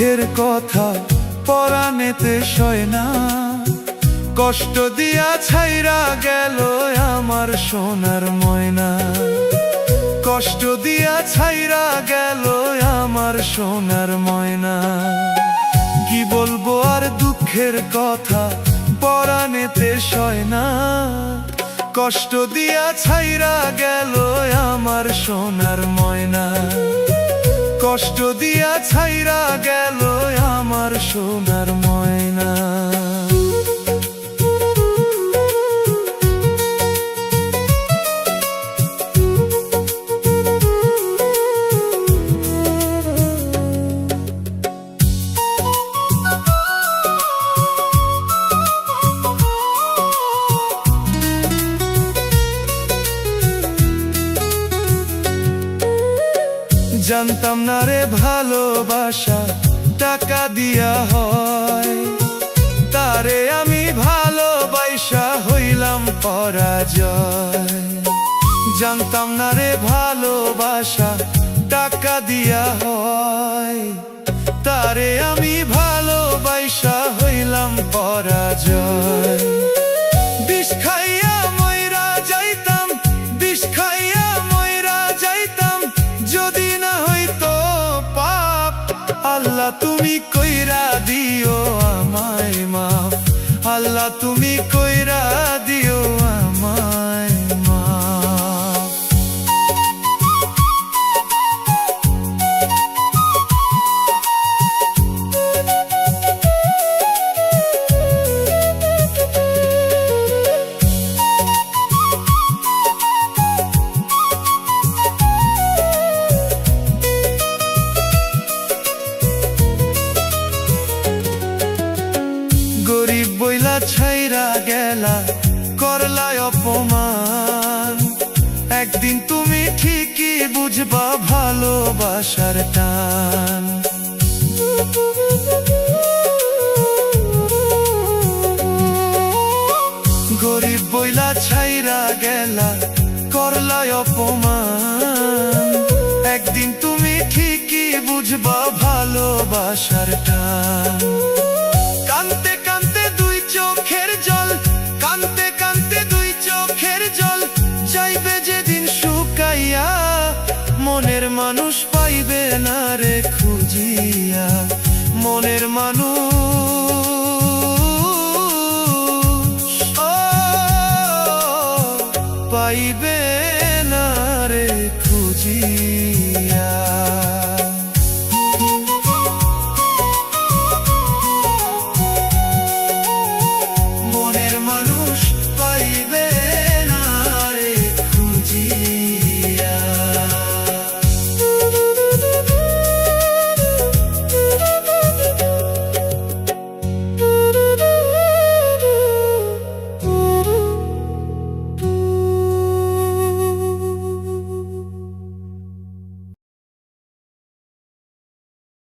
দুঃখের কথা পরাণেতে সয় না, কষ্ট দিয়া ছাইরা গেল আমার সোনার ময়না, কষ্ট দিয়া ছাইরা গেল আমার সোনার ময়না। কি বলবো আর দুঃখের কথা পরাণেতে সয় না, কষ্ট দিয়া ছাইরা গেল আমার সোনার ময়না, কষ্ট দিয়া ছাইরা গেল আমার সোনার ময়না। জানতাম না রে ভালোবাসা টাকা দিয়া হয়, তারে আমি ভালোবাসা হইলাম পরাজয়। জানতাম না রে ভালোবাসা টাকা দিয়া হয়, তারে আমি ভালোবাসা হইলাম পরাজয়। বিষ খাইয়া মইরা যাইতাম, বিষ খাইয়া মইরা যাইতাম, যদি না হইতো পাপ। আল্লাহ তুমি কইরা দিও আমায় মাফ, আল্লাহ তুমি কইরা দিও আমায় মাফ। গরিব বইলা ছাইরা গেলা করলাই অপমান, একদিন তুমি ঠিকই বুঝবা ভালোবাসার টান। গরিব বইলা ছাইরা গেলা করলাই অপমান, একদিন তুমি ঠিকই বুঝবা ভালোবাসার টান। কানতে কানতে দুই চোখের জল, কানতে কানতে দুই চোখের জল, যাইবে যেদিন শুকাইয়া, মনের মানুষ পাইবে না রে খুঁজিয়া, মনের মানুষ পাইবে না রে খুঁজিয়া।